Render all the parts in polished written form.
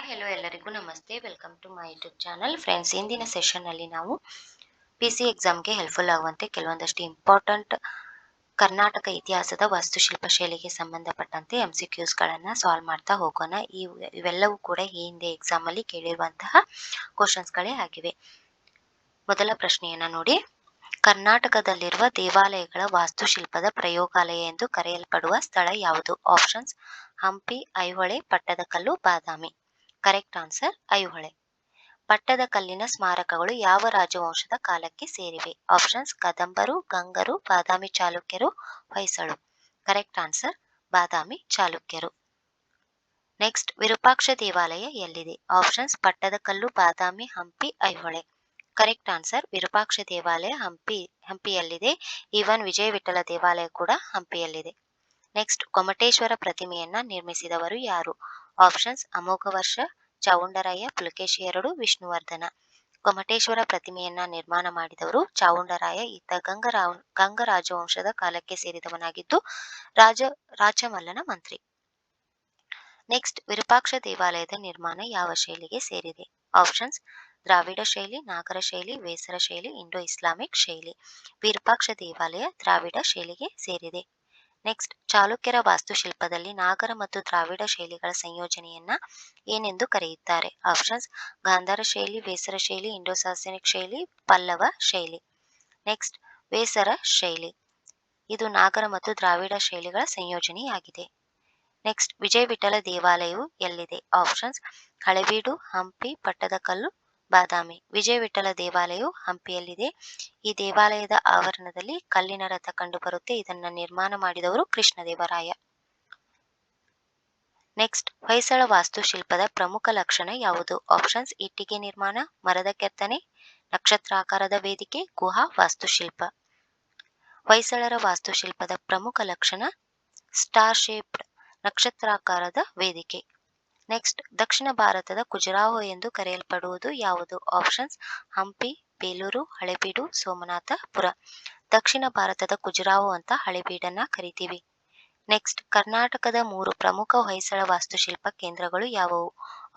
Hello ಎಲ್ಲರಿಗೂ ನಮಸ್ತೆ. Welcome to my YouTube channel. Friends, ಇಂದಿನ ಸೆಷನ್ನಲ್ಲಿ ನಾವು PC ಎಕ್ಸಾಮ್ಗೆ ಹೆಲ್ಪ್ಫುಲ್ ಆಗುವಂತೆ ಕೆಲವೊಂದಷ್ಟು ಇಂಪಾರ್ಟೆಂಟ್ ಕರ್ನಾಟಕ ಇತಿಹಾಸದ ವಾಸ್ತುಶಿಲ್ಪ ಶೈಲಿಗೆ ಸಂಬಂಧಪಟ್ಟಂತೆ MCQsಗಳನ್ನು ಸಾಲ್ವ್ ಮಾಡ್ತಾ ಹೋಗೋಣ. ಇವೆಲ್ಲವೂ ಕೂಡ ಈ ಹಿಂದೆ ಎಕ್ಸಾಮಲ್ಲಿ ಕೇಳಿರುವಂತಹ ಕ್ವಶನ್ಸ್ಗಳೇ ಆಗಿವೆ. ಮೊದಲ ಪ್ರಶ್ನೆಯನ್ನ ನೋಡಿ. ಕರ್ನಾಟಕದಲ್ಲಿರುವ ದೇವಾಲಯಗಳ ವಾಸ್ತುಶಿಲ್ಪದ ಪ್ರಯೋಗಾಲಯ ಎಂದು ಕರೆಯಲ್ಪಡುವ ಸ್ಥಳ ಯಾವುದು? Options: Hampi, Aihole, Pattadakal, Badami. Correct answer Aihole. ಪಟ್ಟದಕಲ್ಲಿನ ಸ್ಮಾರಕಗಳು ಯಾವ ರಾಜವಂಶದ ಕಾಲಕ್ಕೆ ಸೇರಿವೆ? ಆಪ್ಷನ್ಸ್: ಕದಂಬರು, ಗಂಗರು, ಬಾದಾಮಿ ಚಾಲುಕ್ಯರು, ಹೊಯ್ಸಳು. ಕರೆಕ್ಟ್ ಆನ್ಸರ್ ಬಾದಾಮಿ ಚಾಲುಕ್ಯರು. ನೆಕ್ಸ್ಟ್, ವಿರೂಪಾಕ್ಷ ದೇವಾಲಯ ಎಲ್ಲಿದೆ? Options: Pattadakal, Badami, Hampi, Aihole. Correct answer Virupaksha ದೇವಾಲಯ ಹಂಪಿಯಲ್ಲಿದೆ. ಈವನ್ ವಿಜಯ ವಿಠಲ ದೇವಾಲಯ ಕೂಡ ಹಂಪಿಯಲ್ಲಿದೆ. ನೆಕ್ಸ್ಟ್, ಗೊಮ್ಮಟೇಶ್ವರ ಪ್ರತಿಮೆಯನ್ನ ನಿರ್ಮಿಸಿದವರು ಯಾರು? Options: Amoghavarsha, Chavundaraya, Pulakeshi II, Vishnuvardhana. ಗೊಮ್ಮಟೇಶ್ವರ ಪ್ರತಿಮೆಯನ್ನ ನಿರ್ಮಾಣ ಮಾಡಿದವರು ಚಾವುಂಡರಾಯ. ಈತ ಗಂಗ ರಾಜವಂಶದ ಕಾಲಕ್ಕೆ ಸೇರಿದವನಾಗಿದ್ದು ರಾಜಮಲ್ಲನ ಮಂತ್ರಿ. ನೆಕ್ಸ್ಟ್, ವಿರೂಪಾಕ್ಷ ದೇವಾಲಯದ ನಿರ್ಮಾಣ ಯಾವ ಶೈಲಿಗೆ ಸೇರಿದೆ? ಆಪ್ಷನ್ಸ್: ದ್ರಾವಿಡ ಶೈಲಿ, ನಾಗರ ಶೈಲಿ, ವೇಸರ ಶೈಲಿ, ಇಂಡೋ ಇಸ್ಲಾಮಿಕ್ ಶೈಲಿ. ವಿರೂಪಾಕ್ಷ ದೇವಾಲಯ ದ್ರಾವಿಡ ಶೈಲಿಗೆ ಸೇರಿದೆ. ನೆಕ್ಸ್ಟ್, ಚಾಲುಕ್ಯರ ವಾಸ್ತುಶಿಲ್ಪದಲ್ಲಿ ನಾಗರ ಮತ್ತು ದ್ರಾವಿಡ ಶೈಲಿಗಳ ಸಂಯೋಜನೆಯನ್ನ ಏನೆಂದು ಕರೆಯುತ್ತಾರೆ? ಆಪ್ಷನ್ಸ್: ಗಾಂಧಾರ ಶೈಲಿ, ವೇಸರ ಶೈಲಿ, ಇಂಡೋ ಸಾಸನಿಕ್ ಶೈಲಿ, ಪಲ್ಲವ ಶೈಲಿ. ನೆಕ್ಸ್ಟ್, ವೇಸರ ಶೈಲಿ. ಇದು ನಾಗರ ಮತ್ತು ದ್ರಾವಿಡ ಶೈಲಿಗಳ ಸಂಯೋಜನೆಯಾಗಿದೆ. ನೆಕ್ಸ್ಟ್, ವಿಜಯ ವಿಠಲ ದೇವಾಲಯವು ಎಲ್ಲಿದೆ? ಆಪ್ಷನ್ಸ್: ಹಳೆಬೀಡು, ಹಂಪಿ, ಪಟ್ಟದಕಲ್ಲು, ಬಾದಾಮಿ. ವಿಜಯ ವಿಠಲ ದೇವಾಲಯವು ಹಂಪಿಯಲ್ಲಿದೆ. ಈ ದೇವಾಲಯದ ಆವರಣದಲ್ಲಿ ಕಲ್ಲಿನ ರಥ ಕಂಡುಬರುತ್ತೆ. ಇದನ್ನ ನಿರ್ಮಾಣ ಮಾಡಿದವರು ಕೃಷ್ಣದೇವರಾಯ. ನೆಕ್ಸ್ಟ್, ಹೊಯ್ಸಳ ವಾಸ್ತುಶಿಲ್ಪದ ಪ್ರಮುಖ ಲಕ್ಷಣ ಯಾವುದು? ಆಪ್ಷನ್ಸ್: ಇಟ್ಟಿಗೆ ನಿರ್ಮಾಣ, ಮರದ ಕೆತ್ತನೆ, ನಕ್ಷತ್ರಾಕಾರದ ವೇದಿಕೆ, ಗುಹಾ ವಾಸ್ತುಶಿಲ್ಪ. ಹೊಯ್ಸಳರ ವಾಸ್ತುಶಿಲ್ಪದ ಪ್ರಮುಖ ಲಕ್ಷಣ ಸ್ಟಾರ್ ಶೇಪ್ಡ್ ನಕ್ಷತ್ರಾಕಾರದ ವೇದಿಕೆ. ನೆಕ್ಸ್ಟ್, ದಕ್ಷಿಣ ಭಾರತದ ಖಜುರಾಹೋ ಎಂದು ಕರೆಯಲ್ಪಡುವುದು ಯಾವುದು? ಆಪ್ಷನ್ಸ್: ಹಂಪಿ, ಬೇಲೂರು, ಹಳೆಬೀಡು, ಸೋಮನಾಥಪುರ. ದಕ್ಷಿಣ ಭಾರತದ ಖಜುರಾಹೋ ಅಂತ ಹಳೆಬೀಡನ್ನ ಕರಿತೀವಿ. ನೆಕ್ಸ್ಟ್, ಕರ್ನಾಟಕದ 3 ಪ್ರಮುಖ ಹೊಯ್ಸಳ ವಾಸ್ತುಶಿಲ್ಪ ಕೇಂದ್ರಗಳು ಯಾವುವು?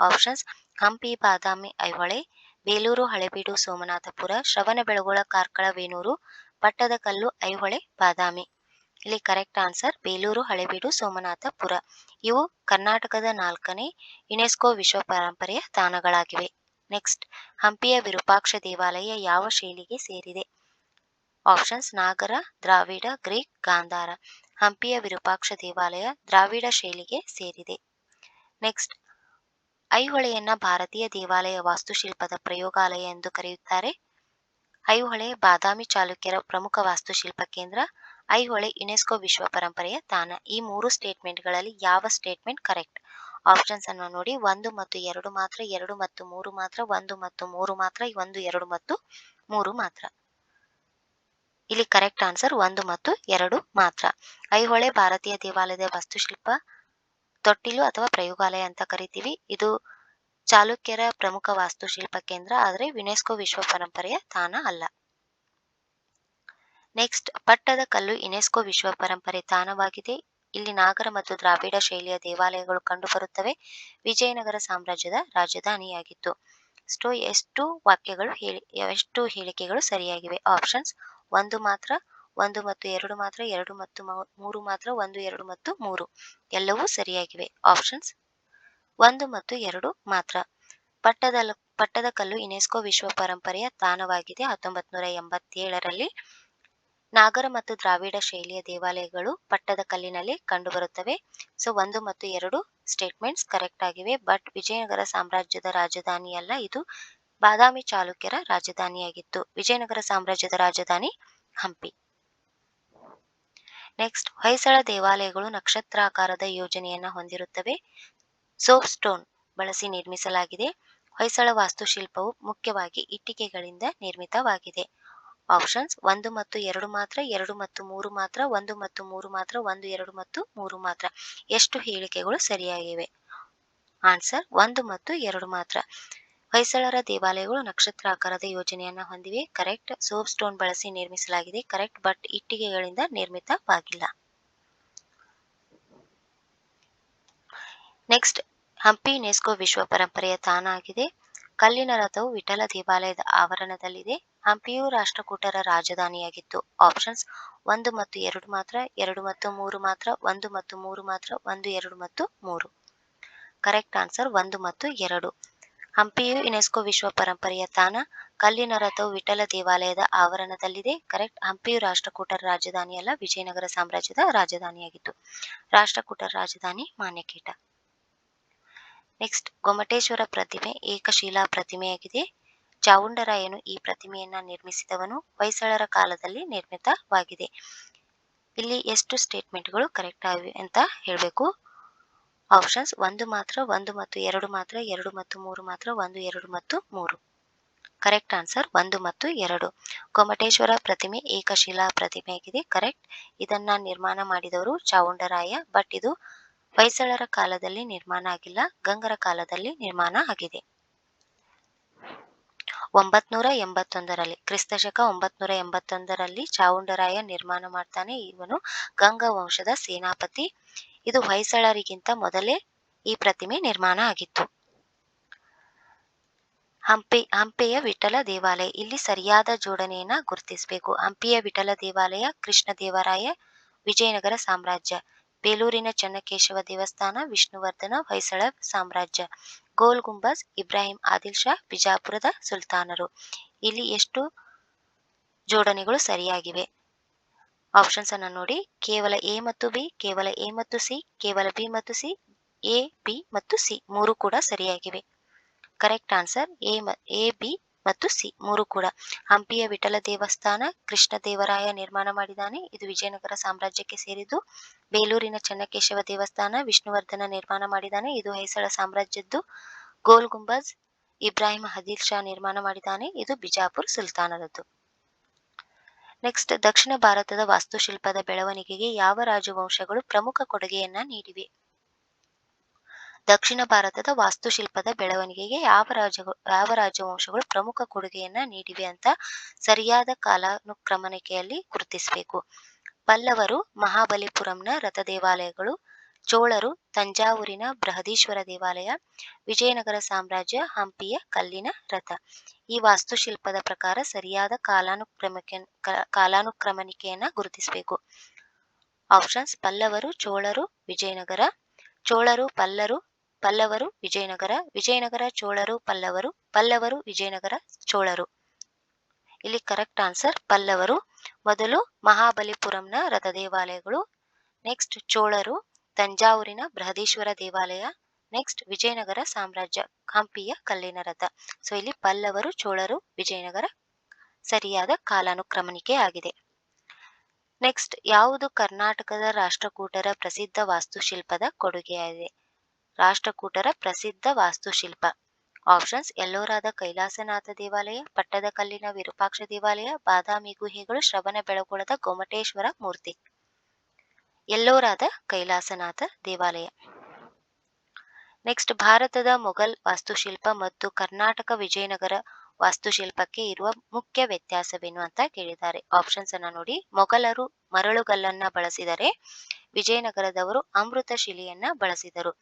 ಆಪ್ಷನ್ಸ್: ಹಂಪಿ, ಬಾದಾಮಿ, ಐಹೊಳೆ, ಬೇಲೂರು, ಹಳೆಬೀಡು, ಸೋಮನಾಥಪುರ, ಶ್ರವಣಬೆಳಗೊಳ, ಕಾರ್ಕಳ, ವೇಣೂರು, ಪಟ್ಟದಕಲ್ಲು, ಐಹೊಳೆ, ಬಾದಾಮಿ. ಇಲ್ಲಿ ಕರೆಕ್ಟ್ ಆನ್ಸರ್ ಬೇಲೂರು, ಹಳೆಬೀಡು, ಸೋಮನಾಥಪುರ. ಇವು ಕರ್ನಾಟಕದ 4ನೇ ಯುನೆಸ್ಕೋ ವಿಶ್ವ ಪರಂಪರೆಯ ತಾಣಗಳಾಗಿವೆ. ನೆಕ್ಸ್ಟ್, ಹಂಪಿಯ ವಿರೂಪಾಕ್ಷ ದೇವಾಲಯ ಯಾವ ಶೈಲಿಗೆ ಸೇರಿದೆ? ಆಪ್ಷನ್ಸ್: ನಾಗರ, ದ್ರಾವಿಡ, ಗ್ರೀಕ್, ಗಾಂಧಾರ. ಹಂಪಿಯ ವಿರೂಪಾಕ್ಷ ದೇವಾಲಯ ದ್ರಾವಿಡ ಶೈಲಿಗೆ ಸೇರಿದೆ. ನೆಕ್ಸ್ಟ್, ಐಹೊಳೆಯನ್ನ ಭಾರತೀಯ ದೇವಾಲಯ ವಾಸ್ತುಶಿಲ್ಪದ ಪ್ರಯೋಗಾಲಯ ಎಂದು ಕರೆಯುತ್ತಾರೆ. ಐಹೊಳೆ ಬಾದಾಮಿ ಚಾಲುಕ್ಯರ ಪ್ರಮುಖ ವಾಸ್ತುಶಿಲ್ಪ ಕೇಂದ್ರ. ಐಹೊಳೆ ಯುನೆಸ್ಕೋ ವಿಶ್ವ ಪರಂಪರೆಯ ತಾಣ. ಈ 3 ಸ್ಟೇಟ್ಮೆಂಟ್ಗಳಲ್ಲಿ ಯಾವ ಸ್ಟೇಟ್ಮೆಂಟ್ ಕರೆಕ್ಟ್? ಆಪ್ಷನ್ಸ್ ಅನ್ನು ನೋಡಿ. 1 ಮತ್ತು 2 ಮಾತ್ರ, 2 ಮತ್ತು 3 ಮಾತ್ರ, 1 ಮತ್ತು 3 ಮಾತ್ರ, 1, 2 ಮತ್ತು 3 ಮಾತ್ರ. ಇಲ್ಲಿ ಕರೆಕ್ಟ್ ಆನ್ಸರ್ 1 ಮತ್ತು 2 ಮಾತ್ರ. ಐಹೊಳೆ ಭಾರತೀಯ ದೇವಾಲಯದ ವಾಸ್ತುಶಿಲ್ಪ ತೊಟ್ಟಿಲು ಅಥವಾ ಪ್ರಯೋಗಾಲಯ ಅಂತ ಕರಿತೀವಿ. ಇದು ಚಾಲುಕ್ಯರ ಪ್ರಮುಖ ವಾಸ್ತುಶಿಲ್ಪ ಕೇಂದ್ರ, ಆದರೆ ಯುನೆಸ್ಕೋ ವಿಶ್ವ ಪರಂಪರೆಯ ತಾಣ ಅಲ್ಲ. ನೆಕ್ಸ್ಟ್, ಪಟ್ಟದಕಲ್ಲು ಯುನೆಸ್ಕೋ ವಿಶ್ವ ಪರಂಪರೆ ತಾಣವಾಗಿದೆ. ಇಲ್ಲಿ ನಾಗರ ಮತ್ತು ದ್ರಾವಿಡ ಶೈಲಿಯ ದೇವಾಲಯಗಳು ಕಂಡುಬರುತ್ತವೆ. ವಿಜಯನಗರ ಸಾಮ್ರಾಜ್ಯದ ರಾಜಧಾನಿಯಾಗಿತ್ತು. ಎಷ್ಟು ಹೇಳಿಕೆಗಳು ಸರಿಯಾಗಿವೆ? ಆಪ್ಷನ್ಸ್: 1 ಮಾತ್ರ, 1 ಮತ್ತು 2 ಮಾತ್ರ, 2 ಮತ್ತು 3 ಮಾತ್ರ, 1, 2 ಮತ್ತು 3 ಎಲ್ಲವೂ ಸರಿಯಾಗಿವೆ. ಆಪ್ಷನ್ಸ್: 1 ಮತ್ತು 2 ಮಾತ್ರ. ಪಟ್ಟದಕಲ್ಲು ಯುನೆಸ್ಕೋ ವಿಶ್ವ ಪರಂಪರೆಯ ತಾಣವಾಗಿದೆ. 1987ರಲ್ಲಿ ನಾಗರ ಮತ್ತು ದ್ರಾವಿಡ ಶೈಲಿಯ ದೇವಾಲಯಗಳು ಪಟ್ಟದಕಲ್ಲಿನಲ್ಲಿ ಕಂಡುಬರುತ್ತವೆ. ಸೊ 1 ಮತ್ತು 2 ಸ್ಟೇಟ್ಮೆಂಟ್ಸ್ ಕರೆಕ್ಟ್ ಆಗಿವೆ. ಬಟ್ ವಿಜಯನಗರ ಸಾಮ್ರಾಜ್ಯದ ರಾಜಧಾನಿಯಲ್ಲ, ಇದು ಬಾದಾಮಿ ಚಾಲುಕ್ಯರ ರಾಜಧಾನಿಯಾಗಿತ್ತು. ವಿಜಯನಗರ ಸಾಮ್ರಾಜ್ಯದ ರಾಜಧಾನಿ ಹಂಪಿ. ನೆಕ್ಸ್ಟ್, ಹೊಯ್ಸಳ ದೇವಾಲಯಗಳು ನಕ್ಷತ್ರಾಕಾರದ ಯೋಜನೆಯನ್ನ ಹೊಂದಿರುತ್ತವೆ. ಸೋಪ್ ಸ್ಟೋನ್ ಬಳಸಿ ನಿರ್ಮಿಸಲಾಗಿದೆ. ಹೊಯ್ಸಳ ವಾಸ್ತುಶಿಲ್ಪವು ಮುಖ್ಯವಾಗಿ ಇಟ್ಟಿಗೆಗಳಿಂದ ನಿರ್ಮಿತವಾಗಿದೆ. ಆಪ್ಷನ್ಸ್: 1 ಮತ್ತು 2 ಮಾತ್ರ, 2 ಮತ್ತು 3 ಮಾತ್ರ, 1 ಮತ್ತು 3 ಮಾತ್ರ, 1, 2 ಮತ್ತು 3 ಮಾತ್ರ. ಎಷ್ಟು ಹೇಳಿಕೆಗಳು ಸರಿಯಾಗಿವೆ? ಆನ್ಸರ್ 1 ಮತ್ತು 2 ಮಾತ್ರ. ಹೊಯ್ಸಳರ ದೇವಾಲಯಗಳು ನಕ್ಷತ್ರಾಕಾರದ ಯೋಜನೆಯನ್ನ ಹೊಂದಿವೆ. ಕರೆಕ್ಟ್. ಸೋಪ್ ಸ್ಟೋನ್ ಬಳಸಿ ನಿರ್ಮಿಸಲಾಗಿದೆ. ಕರೆಕ್ಟ್. ಬಟ್ ಇಟ್ಟಿಗೆಗಳಿಂದ ನಿರ್ಮಿತವಾಗಿಲ್ಲ. ನೆಕ್ಸ್ಟ್, ಹಂಪಿ ಯುನೆಸ್ಕೋ ವಿಶ್ವ ಪರಂಪರೆಯ ತಾಣ ಆಗಿದೆ. ಕಲ್ಲಿನ ರಥವು ವಿಠಲ ದೇವಾಲಯದ ಆವರಣದಲ್ಲಿದೆ. ಹಂಪಿಯು ರಾಷ್ಟ್ರಕೂಟರ ರಾಜಧಾನಿಯಾಗಿತ್ತು. ಆಪ್ಷನ್ಸ್ 1 ಮತ್ತು 2 ಮಾತ್ರ, 2 ಮತ್ತು 3 ಮಾತ್ರ, 1 ಮತ್ತು 3 ಮಾತ್ರ, 1, 2 ಮತ್ತು 3. ಕರೆಕ್ಟ್ ಆನ್ಸರ್ 1 ಮತ್ತು 2. ಹಂಪಿಯು ಯುನೆಸ್ಕೋ ವಿಶ್ವ ಪರಂಪರೆಯ ತಾಣ. ಕಲ್ಲಿನ ರಥವು ವಿಠಲ ದೇವಾಲಯದ ಆವರಣದಲ್ಲಿದೆ. ಕರೆಕ್ಟ್. ಹಂಪಿಯು ರಾಷ್ಟ್ರಕೂಟರ ರಾಜಧಾನಿಯಲ್ಲ, ವಿಜಯನಗರ ಸಾಮ್ರಾಜ್ಯದ ರಾಜಧಾನಿಯಾಗಿತ್ತು. ರಾಷ್ಟ್ರಕೂಟರ ರಾಜಧಾನಿ ಮಾನ್ಯಕೇಟ. ನೆಕ್ಸ್ಟ್, ಗೊಮ್ಮಟೇಶ್ವರ ಪ್ರತಿಮೆ ಏಕಶಿಲಾ ಪ್ರತಿಮೆಯಾಗಿದೆ. ಚಾವುಂಡರಾಯನು ಈ ಪ್ರತಿಮೆಯನ್ನ ನಿರ್ಮಿಸಿದವನು. ಹೊಯ್ಸಳರ ಕಾಲದಲ್ಲಿ ನಿರ್ಮಿತವಾಗಿದೆ. ಇಲ್ಲಿ ಎಷ್ಟು ಸ್ಟೇಟ್ಮೆಂಟ್ಗಳು ಕರೆಕ್ಟ್ ಆಗಿವೆ ಅಂತ ಹೇಳಬೇಕು. ಆಪ್ಷನ್ಸ್ 1 ಮಾತ್ರ, 1 ಮತ್ತು 2 ಮಾತ್ರ, 2 ಮತ್ತು 3 ಮಾತ್ರ, 1, 2 ಮತ್ತು 3. ಕರೆಕ್ಟ್ ಆನ್ಸರ್ 1 ಮತ್ತು 2. ಗೊಮ್ಮಟೇಶ್ವರ ಪ್ರತಿಮೆ ಏಕಶಿಲಾ ಪ್ರತಿಮೆಯಾಗಿದೆ. ಕರೆಕ್ಟ್. ಇದನ್ನ ನಿರ್ಮಾಣ ಮಾಡಿದವರು ಚಾವುಂಡರಾಯ. ಬಟ್ ಇದು ಹೊಯ್ಸಳರ ಕಾಲದಲ್ಲಿ ನಿರ್ಮಾಣ ಆಗಿಲ್ಲ, ಗಂಗರ ಕಾಲದಲ್ಲಿ ನಿರ್ಮಾಣ ಆಗಿದೆ. 981ರಲ್ಲಿ ಕ್ರಿಸ್ತಶಕ 981ರಲ್ಲಿ ಚಾವುಂಡರಾಯ ನಿರ್ಮಾಣ ಮಾಡ್ತಾನೆ. ಇವನು ಗಂಗ ವಂಶದ ಸೇನಾಪತಿ. ಇದು ಹೊಯ್ಸಳರಿಗಿಂತ ಮೊದಲೇ ಈ ಪ್ರತಿಮೆ ನಿರ್ಮಾಣ ಆಗಿತ್ತು. ಹಂಪೆಯ ವಿಠಲ ದೇವಾಲಯ. ಇಲ್ಲಿ ಸರಿಯಾದ ಜೋಡಣೆಯನ್ನ ಗುರುತಿಸಬೇಕು. ಹಂಪಿಯ ವಿಠಲ ದೇವಾಲಯ ಕೃಷ್ಣದೇವರಾಯ, ವಿಜಯನಗರ ಸಾಮ್ರಾಜ್ಯ. ಬೇಲೂರಿನ ಚನ್ನಕೇಶವ ದೇವಸ್ಥಾನ ವಿಷ್ಣುವರ್ಧನ, ಹೊಯ್ಸಳ ಸಾಮ್ರಾಜ್ಯ. ಗೋಲ್ ಗುಂಬಜ್ ಇಬ್ರಾಹಿಂ ಆದಿಲ್ ಶಾ, ಬಿಜಾಪುರದ ಸುಲ್ತಾನರು. ಇಲ್ಲಿ ಎಷ್ಟು ಜೋಡಣೆಗಳು ಸರಿಯಾಗಿವೆ? ಆಪ್ಷನ್ಸ್ ಅನ್ನ ನೋಡಿ. ಕೇವಲ ಎ ಮತ್ತು ಬಿ, ಕೇವಲ ಎ ಮತ್ತು ಸಿ, ಕೇವಲ ಬಿ ಮತ್ತು ಸಿ, ಎ, ಬಿ ಮತ್ತು ಸಿ 3 ಕೂಡ ಸರಿಯಾಗಿವೆ. ಕರೆಕ್ಟ್ ಆನ್ಸರ್ ಎ, ಬಿ ಮತ್ತು ಸಿ 3 ಕೂಡ. ಹಂಪಿಯ ವಿಠಲ ದೇವಸ್ಥಾನ ಕೃಷ್ಣದೇವರಾಯ ನಿರ್ಮಾಣ ಮಾಡಿದ್ದಾನೆ. ಇದು ವಿಜಯನಗರ ಸಾಮ್ರಾಜ್ಯಕ್ಕೆ ಸೇರಿದ್ದು. ಬೇಲೂರಿನ ಚನ್ನಕೇಶವ ದೇವಸ್ಥಾನ ವಿಷ್ಣುವರ್ಧನ ನಿರ್ಮಾಣ ಮಾಡಿದ್ದಾನೆ. ಇದು ಹೊಯ್ಸಳ ಸಾಮ್ರಾಜ್ಯದ್ದು. ಗೋಲ್ ಗುಂಬಜ್ ಇಬ್ರಾಹಿಂ ಆದಿಲ್ ಶಾ ನಿರ್ಮಾಣ ಮಾಡಿದ್ದಾನೆ. ಇದು ಬಿಜಾಪುರ್ ಸುಲ್ತಾನರದ್ದು. ನೆಕ್ಸ್ಟ್, ದಕ್ಷಿಣ ಭಾರತದ ವಾಸ್ತುಶಿಲ್ಪದ ಬೆಳವಣಿಗೆಗೆ ಯಾವ ರಾಜವಂಶಗಳು ಪ್ರಮುಖ ಕೊಡುಗೆಯನ್ನ ನೀಡಿವೆ? ದಕ್ಷಿಣ ಭಾರತದ ವಾಸ್ತುಶಿಲ್ಪದ ಬೆಳವಣಿಗೆಗೆ ಯಾವ ರಾಜವಂಶಗಳು ಪ್ರಮುಖ ಕೊಡುಗೆಯನ್ನ ನೀಡಿವೆ ಅಂತ ಸರಿಯಾದ ಕಾಲಾನುಕ್ರಮಣಿಕೆಯಲ್ಲಿ ಗುರುತಿಸಬೇಕು. ಪಲ್ಲವರು ಮಹಾಬಲಿಪುರಂನ ರಥ ದೇವಾಲಯಗಳು, ಚೋಳರು ತಂಜಾವೂರಿನ ಬೃಹದೀಶ್ವರ ದೇವಾಲಯ, ವಿಜಯನಗರ ಸಾಮ್ರಾಜ್ಯ ಹಂಪಿಯ ಕಲ್ಲಿನ ರಥ. ಈ ವಾಸ್ತುಶಿಲ್ಪದ ಪ್ರಕಾರ ಸರಿಯಾದ ಕಾಲಾನುಕ್ರಮಣಿಕೆಯನ್ನ ಗುರುತಿಸಬೇಕು. ಆಪ್ಷನ್ಸ್ ಪಲ್ಲವರು, ಚೋಳರು, ವಿಜಯನಗರ, ಚೋಳರು, ಪಲ್ಲವರು, ವಿಜಯನಗರ, ವಿಜಯನಗರ, ಚೋಳರು, ಪಲ್ಲವರು, ಪಲ್ಲವರು, ವಿಜಯನಗರ, ಚೋಳರು. ಇಲ್ಲಿ ಕರೆಕ್ಟ್ ಆನ್ಸರ್ ಪಲ್ಲವರು. ಮೊದಲು ಮಹಾಬಲಿಪುರಂನ ರಥ ದೇವಾಲಯಗಳು, ನೆಕ್ಸ್ಟ್ ಚೋಳರು, ತಂಜಾವೂರಿನ ಬೃಹದೀಶ್ವರ ದೇವಾಲಯ, ನೆಕ್ಸ್ಟ್ ವಿಜಯನಗರ ಸಾಮ್ರಾಜ್ಯ ಹಂಪಿಯ ಕಲ್ಲಿನ ರಥ. ಸೊ ಇಲ್ಲಿ ಪಲ್ಲವರು, ಚೋಳರು, ವಿಜಯನಗರ ಸರಿಯಾದ ಕಾಲಾನುಕ್ರಮಣಿಕೆ ಆಗಿದೆ. ನೆಕ್ಸ್ಟ್, ಯಾವುದು ಕರ್ನಾಟಕದ ರಾಷ್ಟ್ರಕೂಟರ ಪ್ರಸಿದ್ಧ ವಾಸ್ತುಶಿಲ್ಪದ ಕೊಡುಗೆಯಾಗಿದೆ? ರಾಷ್ಟ್ರಕೂಟರ ಪ್ರಸಿದ್ಧ ವಾಸ್ತುಶಿಲ್ಪ. ಆಪ್ಷನ್ಸ್ ಎಲ್ಲೋರಾದ ಕೈಲಾಸನಾಥ ದೇವಾಲಯ, ಪಟ್ಟದಕಲ್ಲಿನ ವಿರೂಪಾಕ್ಷ ದೇವಾಲಯ, ಬಾದಾಮಿ ಗುಹೆಗಳು, ಶ್ರವಣಬೆಳಗೊಳದ ಗೊಮ್ಮಟೇಶ್ವರ ಮೂರ್ತಿ. ಎಲ್ಲೋರಾದ ಕೈಲಾಸನಾಥ ದೇವಾಲಯ. ನೆಕ್ಸ್ಟ್, ಭಾರತದ ಮೊಘಲ್ ವಾಸ್ತುಶಿಲ್ಪ ಮತ್ತು ಕರ್ನಾಟಕ ವಿಜಯನಗರ ವಾಸ್ತುಶಿಲ್ಪಕ್ಕೆ ಇರುವ ಮುಖ್ಯ ವ್ಯತ್ಯಾಸವೇನು ಅಂತ ಕೇಳಿದ್ದಾರೆ. ಆಪ್ಷನ್ಸ್ ಅನ್ನ ನೋಡಿ. ಮೊಘಲರು ಮರಳುಗಲ್ಲನ್ನ ಬಳಸಿದರೆ, ವಿಜಯನಗರದವರು ಅಮೃತ ಶಿಲೆಯನ್ನ ಬಳಸಿದರು.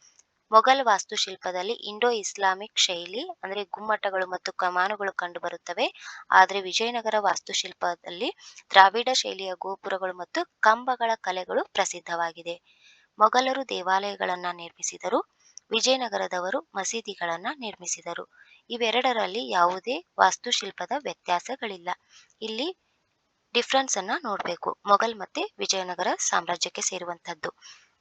ಮೊಘಲ್ ವಾಸ್ತುಶಿಲ್ಪದಲ್ಲಿ ಇಂಡೋ ಇಸ್ಲಾಮಿಕ್ ಶೈಲಿ ಅಂದ್ರೆ ಗುಮ್ಮಟಗಳು ಮತ್ತು ಕಮಾನುಗಳು ಕಂಡುಬರುತ್ತವೆ. ಆದರೆ ವಿಜಯನಗರ ವಾಸ್ತುಶಿಲ್ಪದಲ್ಲಿ ದ್ರಾವಿಡ ಶೈಲಿಯ ಗೋಪುರಗಳು ಮತ್ತು ಕಂಬಗಳ ಕಲೆಗಳು ಪ್ರಸಿದ್ಧವಾಗಿದೆ. ಮೊಘಲರು ದೇವಾಲಯಗಳನ್ನ ನಿರ್ಮಿಸಿದರು, ವಿಜಯನಗರದವರು ಮಸೀದಿಗಳನ್ನ ನಿರ್ಮಿಸಿದರು. ಇವೆರಡರಲ್ಲಿ ಯಾವುದೇ ವಾಸ್ತುಶಿಲ್ಪದ ವ್ಯತ್ಯಾಸಗಳಿಲ್ಲ. ಇಲ್ಲಿ ಡಿಫ್ರೆನ್ಸ್ ಅನ್ನ ನೋಡಬೇಕು. ಮೊಘಲ್ ಮತ್ತೆ ವಿಜಯನಗರ ಸಾಮ್ರಾಜ್ಯಕ್ಕೆ ಸೇರುವಂತದ್ದು.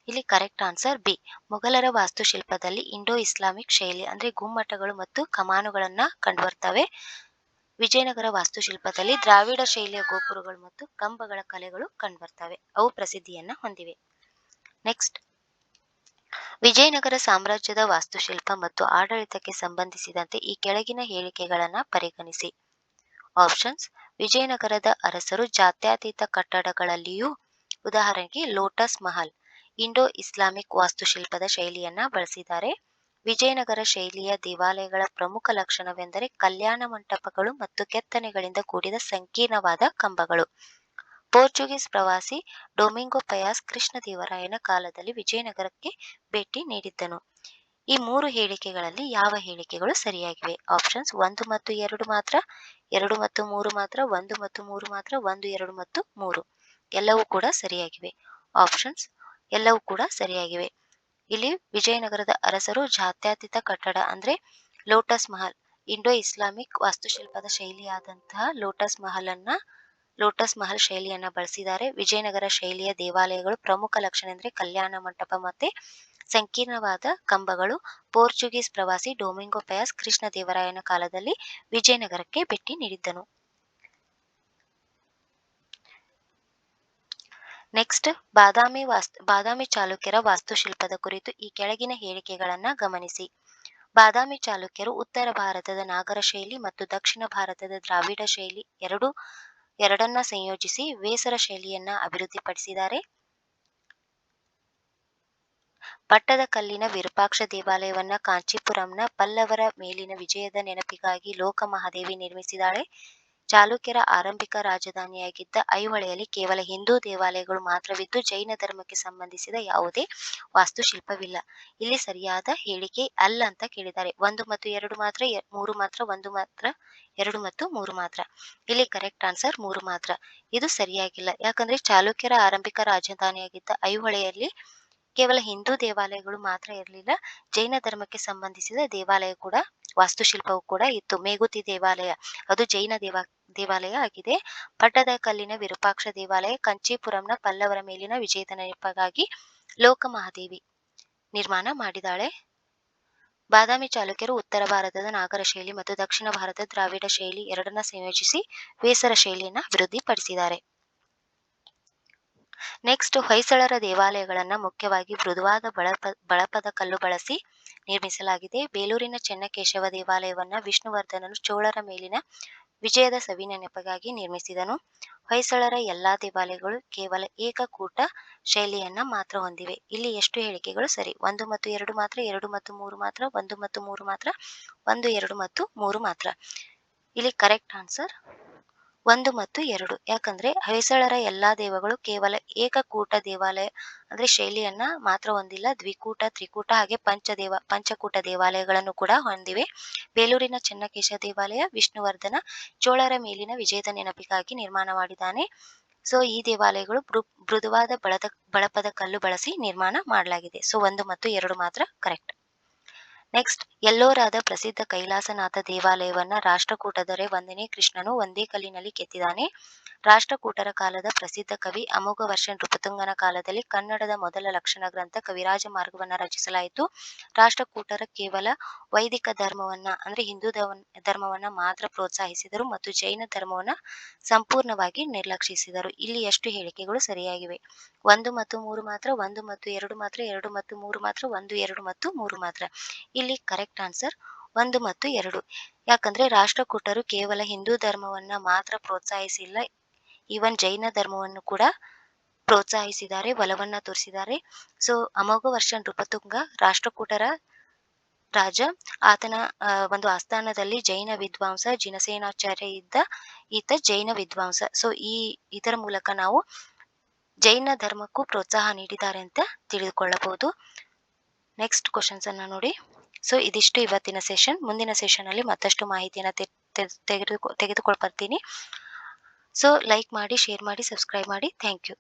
ಇಲ್ಲಿ ಕರೆಕ್ಟ್ ಆನ್ಸರ್ ಬಿ. ಮೊಘಲರ ವಾಸ್ತುಶಿಲ್ಪದಲ್ಲಿ ಇಂಡೋ ಇಸ್ಲಾಮಿಕ್ ಶೈಲಿ ಅಂದ್ರೆ ಗುಮ್ಮಟಗಳು ಮತ್ತು ಕಮಾನುಗಳನ್ನ ಕಂಡುಬರ್ತವೆ. ವಿಜಯನಗರ ವಾಸ್ತುಶಿಲ್ಪದಲ್ಲಿ ದ್ರಾವಿಡ ಶೈಲಿಯ ಗೋಪುರಗಳು ಮತ್ತು ಕಂಬಗಳ ಕಲೆಗಳು ಕಂಡುಬರ್ತವೆ. ಅವು ಪ್ರಸಿದ್ಧಿಯನ್ನ ಹೊಂದಿವೆ. ನೆಕ್ಸ್ಟ್, ವಿಜಯನಗರ ಸಾಮ್ರಾಜ್ಯದ ವಾಸ್ತುಶಿಲ್ಪ ಮತ್ತು ಆಡಳಿತಕ್ಕೆ ಸಂಬಂಧಿಸಿದಂತೆ ಈ ಕೆಳಗಿನ ಹೇಳಿಕೆಗಳನ್ನ ಪರಿಗಣಿಸಿ. ಆಪ್ಷನ್ಸ್ ವಿಜಯನಗರದ ಅರಸರು ಜಾತ್ಯತೀತ ಕಟ್ಟಡಗಳಲ್ಲಿಯೂ, ಉದಾಹರಣೆಗೆ ಲೋಟಸ್ ಮಹಲ್, ಇಂಡೋ ಇಸ್ಲಾಮಿಕ್ ವಾಸ್ತುಶಿಲ್ಪದ ಶೈಲಿಯನ್ನ ಬಳಸಿದ್ದಾರೆ. ವಿಜಯನಗರ ಶೈಲಿಯ ದೇವಾಲಯಗಳ ಪ್ರಮುಖ ಲಕ್ಷಣವೆಂದರೆ ಕಲ್ಯಾಣ ಮಂಟಪಗಳು ಮತ್ತು ಕೆತ್ತನೆಗಳಿಂದ ಕೂಡಿದ ಸಂಕೀರ್ಣವಾದ ಕಂಬಗಳು. ಪೋರ್ಚುಗೀಸ್ ಪ್ರವಾಸಿ ಡೊಮಿಂಗೋ ಪಯಾಸ್ ಕೃಷ್ಣದೇವರಾಯನ ಕಾಲದಲ್ಲಿ ವಿಜಯನಗರಕ್ಕೆ ಭೇಟಿ ನೀಡಿದ್ದನು. ಈ 3 ಹೇಳಿಕೆಗಳಲ್ಲಿ ಯಾವ ಹೇಳಿಕೆಗಳು ಸರಿಯಾಗಿವೆ? ಆಪ್ಷನ್ಸ್ 1 ಮತ್ತು 2 ಮಾತ್ರ, 2 ಮತ್ತು 3 ಮಾತ್ರ, 1 ಮತ್ತು 3 ಮಾತ್ರ, 1, 2 ಮತ್ತು 3 ಎಲ್ಲವೂ ಕೂಡ ಸರಿಯಾಗಿವೆ. ಆಪ್ಷನ್ಸ್ ಎಲ್ಲವೂ ಕೂಡ ಸರಿಯಾಗಿವೆ. ಇಲ್ಲಿ ವಿಜಯನಗರದ ಅರಸರು ಜಾತ್ಯತೀತ ಕಟ್ಟಡ ಅಂದ್ರೆ ಲೋಟಸ್ ಮಹಲ್, ಇಂಡೋ ಇಸ್ಲಾಮಿಕ್ ವಾಸ್ತುಶಿಲ್ಪದ ಶೈಲಿಯಾದಂತಹ ಲೋಟಸ್ ಮಹಲ್ ಶೈಲಿಯನ್ನ ಬಳಸಿದ್ದಾರೆ. ವಿಜಯನಗರ ಶೈಲಿಯ ದೇವಾಲಯಗಳು ಪ್ರಮುಖ ಲಕ್ಷಣ ಅಂದ್ರೆ ಕಲ್ಯಾಣ ಮಂಟಪ ಮತ್ತೆ ಸಂಕೀರ್ಣವಾದ ಕಂಬಗಳು. ಪೋರ್ಚುಗೀಸ್ ಪ್ರವಾಸಿ ಡೊಮಿಂಗೋ ಪಯಾಸ್ ಕೃಷ್ಣದೇವರಾಯನ ಕಾಲದಲ್ಲಿ ವಿಜಯನಗರಕ್ಕೆ ಭೇಟಿ ನೀಡಿದ್ದನು. ನೆಕ್ಸ್ಟ್ ಬಾದಾಮಿ ಚಾಲುಕ್ಯರ ವಾಸ್ತುಶಿಲ್ಪದ ಕುರಿತು ಈ ಕೆಳಗಿನ ಹೇಳಿಕೆಗಳನ್ನ ಗಮನಿಸಿ. ಬಾದಾಮಿ ಚಾಲುಕ್ಯರು ಉತ್ತರ ಭಾರತದ ನಾಗರ ಶೈಲಿ ಮತ್ತು ದಕ್ಷಿಣ ಭಾರತದ ದ್ರಾವಿಡ ಶೈಲಿ ಎರಡನ್ನ ಸಂಯೋಜಿಸಿ ವೇಸರ ಶೈಲಿಯನ್ನ ಅಭಿವೃದ್ಧಿಪಡಿಸಿದ್ದಾರೆ. ಪಟ್ಟದಕಲ್ಲಿನ ವಿರೂಪಾಕ್ಷ ದೇವಾಲಯವನ್ನ ಕಾಂಚೀಪುರಂನ ಪಲ್ಲವರ ಮೇಲಿನ ವಿಜಯದ ನೆನಪಿಗಾಗಿ ಲೋಕಮಹಾದೇವಿ ನಿರ್ಮಿಸಿದ್ದಾಳೆ. ಚಾಲುಕ್ಯರ ಆರಂಭಿಕ ರಾಜಧಾನಿಯಾಗಿದ್ದ ಐಹೊಳೆಯಲ್ಲಿ ಕೇವಲ ಹಿಂದೂ ದೇವಾಲಯಗಳು ಮಾತ್ರವಿದ್ದು ಜೈನ ಧರ್ಮಕ್ಕೆ ಸಂಬಂಧಿಸಿದ ಯಾವುದೇ ವಾಸ್ತುಶಿಲ್ಪವಿಲ್ಲ. ಇಲ್ಲಿ ಸರಿಯಾದ ಹೇಳಿಕೆ ಅಲ್ಲ ಅಂತ ಕೇಳಿದ್ದಾರೆ. 1 ಮತ್ತು 2 ಮಾತ್ರ, 3 ಮಾತ್ರ, 1 ಮಾತ್ರ, 2 ಮತ್ತು 3 ಮಾತ್ರ. ಇಲ್ಲಿ ಕರೆಕ್ಟ್ ಆನ್ಸರ್ 3 ಮಾತ್ರ. ಇದು ಸರಿಯಾಗಿಲ್ಲ. ಯಾಕಂದ್ರೆ ಚಾಲುಕ್ಯರ ಆರಂಭಿಕ ರಾಜಧಾನಿಯಾಗಿದ್ದ ಐಹೊಳೆಯಲ್ಲಿ ಕೇವಲ ಹಿಂದೂ ದೇವಾಲಯಗಳು ಮಾತ್ರ ಇರಲಿಲ್ಲ, ಜೈನ ಧರ್ಮಕ್ಕೆ ಸಂಬಂಧಿಸಿದ ದೇವಾಲಯ ಕೂಡ ವಾಸ್ತುಶಿಲ್ಪವು ಕೂಡ ಇತ್ತು. ಮೇಗುತಿ ದೇವಾಲಯ ಅದು ಜೈನ ದೇವಾಲಯ ಆಗಿದೆ. ಪಟ್ಟದಕಲ್ಲಿನ ವಿರೂಪಾಕ್ಷ ದೇವಾಲಯ ಕಂಚೀಪುರಂನ ಪಲ್ಲವರ ಮೇಲಿನ ವಿಜಯದ ನೆನಪಿಗಾಗಿ ಲೋಕಮಹಾದೇವಿ ನಿರ್ಮಾಣ ಮಾಡಿದಾಳೆ. ಬಾದಾಮಿ ಚಾಲುಕ್ಯರು ಉತ್ತರ ಭಾರತದ ನಾಗರ ಶೈಲಿ ಮತ್ತು ದಕ್ಷಿಣ ಭಾರತದ ದ್ರಾವಿಡ ಶೈಲಿ ಎರಡನ್ನ ಸಂಯೋಜಿಸಿ ವೇಸರ ಶೈಲಿಯನ್ನ ಅಭಿವೃದ್ಧಿಪಡಿಸಿದ್ದಾರೆ. ನೆಕ್ಸ್ಟ್, ಹೊಯ್ಸಳರ ದೇವಾಲಯಗಳನ್ನ ಮುಖ್ಯವಾಗಿ ಮೃದುವಾದ ಬಳಪದ ಕಲ್ಲು ಬಳಸಿ ನಿರ್ಮಿಸಲಾಗಿದೆ. ಬೇಲೂರಿನ ಚೆನ್ನಕೇಶವ ದೇವಾಲಯವನ್ನ ವಿಷ್ಣುವರ್ಧನನು ಚೋಳರ ಮೇಲಿನ ವಿಜಯದ ಸವಿನೆನಪಿಗಾಗಿ ನಿರ್ಮಿಸಿದನು. ಹೊಯ್ಸಳರ ಎಲ್ಲಾ ದೇವಾಲಯಗಳು ಕೇವಲ ಏಕಕೂಟ ಶೈಲಿಯನ್ನ ಮಾತ್ರ ಹೊಂದಿವೆ. ಇಲ್ಲಿ ಎಷ್ಟು ಹೇಳಿಕೆಗಳು ಸರಿ? 1 ಮತ್ತು 2 ಮಾತ್ರ, 2 ಮತ್ತು 3 ಮಾತ್ರ, 1 ಮತ್ತು 3 ಮಾತ್ರ, 1, 2 ಮತ್ತು 3 ಮಾತ್ರ. ಇಲ್ಲಿ ಕರೆಕ್ಟ್ ಆನ್ಸರ್ 1 ಮತ್ತು 2. ಯಾಕಂದ್ರೆ ಹೊಯ್ಸಳರ ಎಲ್ಲಾ ದೇವಗಳು ಕೇವಲ ಏಕಕೂಟ ದೇವಾಲಯ ಅಂದ್ರೆ ಶೈಲಿಯನ್ನ ಮಾತ್ರ ಹೊಂದಿಲ್ಲ, ದ್ವಿಕೂಟ, ತ್ರಿಕೂಟ ಹಾಗೆ ಪಂಚಕೂಟ ದೇವಾಲಯಗಳನ್ನು ಕೂಡ ಹೊಂದಿವೆ. ಬೇಲೂರಿನ ಚೆನ್ನಕೇಶ ದೇವಾಲಯ ವಿಷ್ಣುವರ್ಧನ ಚೋಳರ ಮೇಲಿನ ವಿಜಯದ ನೆನಪಿಗಾಗಿ ನಿರ್ಮಾಣ ಮಾಡಿದ್ದಾನೆ. ಸೊ ಈ ದೇವಾಲಯಗಳು ಮೃದುವಾದ ಬಳಪದ ಕಲ್ಲು ಬಳಸಿ ನಿರ್ಮಾಣ ಮಾಡಲಾಗಿದೆ. ಸೊ 1 ಮತ್ತು 2 ಮಾತ್ರ ಕರೆಕ್ಟ್. ನೆಕ್ಸ್ಟ್, ಎಲ್ಲೋರಾದ ಪ್ರಸಿದ್ಧ ಕೈಲಾಸನಾಥ ದೇವಾಲಯವನ್ನ ರಾಷ್ಟ್ರಕೂಟ ದೊರೆ 1ನೇ ಕೃಷ್ಣನು ಒಂದೇ ಕಲ್ಲಿನಲ್ಲಿ ಕೆತ್ತಿದ್ದಾನೆ. ರಾಷ್ಟ್ರಕೂಟರ ಕಾಲದ ಪ್ರಸಿದ್ಧ ಕವಿ ಅಮೋಘವರ್ಷ ನೃಪತುಂಗನ ಕಾಲದಲ್ಲಿ ಕನ್ನಡದ ಮೊದಲ ಲಕ್ಷಣ ಗ್ರಂಥ ಕವಿರಾಜ ಮಾರ್ಗವನ್ನ ರಚಿಸಲಾಯಿತು. ರಾಷ್ಟ್ರಕೂಟರ ಕೇವಲ ವೈದಿಕ ಧರ್ಮವನ್ನ ಅಂದ್ರೆ ಹಿಂದೂ ಧರ್ಮವನ್ನ ಮಾತ್ರ ಪ್ರೋತ್ಸಾಹಿಸಿದರು ಮತ್ತು ಜೈನ ಧರ್ಮವನ್ನ ಸಂಪೂರ್ಣವಾಗಿ ನಿರ್ಲಕ್ಷಿಸಿದರು. ಇಲ್ಲಿ ಎಷ್ಟು ಹೇಳಿಕೆಗಳು ಸರಿಯಾಗಿವೆ? 1 ಮತ್ತು 3 ಮಾತ್ರ, 1 ಮತ್ತು 2 ಮಾತ್ರ, 2 ಮತ್ತು 3 ಮಾತ್ರ, 1, 2 ಮತ್ತು 3 ಮಾತ್ರ. ಇಲ್ಲಿ ಕರೆಕ್ಟ್ ಆನ್ಸರ್ 1 ಮತ್ತು 2. ಯಾಕಂದ್ರೆ ರಾಷ್ಟ್ರಕೂಟರು ಕೇವಲ ಹಿಂದೂ ಧರ್ಮವನ್ನ ಮಾತ್ರ ಪ್ರೋತ್ಸಾಹಿಸಿಲ್ಲ, ಈವನ್ ಜೈನ ಧರ್ಮವನ್ನು ಕೂಡ ಪ್ರೋತ್ಸಾಹಿಸಿದ್ದಾರೆ, ಒಲವನ್ನ ತೋರಿಸಿದ್ದಾರೆ. ಸೊ ಅಮೋಘವರ್ಷ ನೃಪತುಂಗ ರಾಷ್ಟ್ರಕೂಟರ ರಾಜ. ಆತನ ಒಂದು ಆಸ್ಥಾನದಲ್ಲಿ ಜೈನ ವಿದ್ವಾಂಸ ಜಿನಸೇನಾಚಾರ್ಯ ಇದ್ದ. ಈತ ಜೈನ ವಿದ್ವಾಂಸ. ಸೊ ಇದರ ಮೂಲಕ ನಾವು ಜೈನ ಧರ್ಮಕ್ಕೂ ಪ್ರೋತ್ಸಾಹ ನೀಡಿದ್ದಾರೆ ಅಂತ ತಿಳಿದುಕೊಳ್ಳಬಹುದು. ನೆಕ್ಸ್ಟ್ ಕ್ವಶನ್ಸ್ ಅನ್ನ ನೋಡಿ. ಸೊ ಇದಿಷ್ಟು ಇವತ್ತಿನ ಸೆಷನ್. ಮುಂದಿನ ಸೆಷನ್ ಅಲ್ಲಿ ಮತ್ತಷ್ಟು ಮಾಹಿತಿಯನ್ನ ತೆಗೆದುಕೊಂಡು ಬರ್ತೀನಿ. ಸೊ ಲೈಕ್ ಮಾಡಿ, ಶೇರ್ ಮಾಡಿ, ಸಬ್ಸ್ಕ್ರೈಬ್ ಮಾಡಿ. Thank you.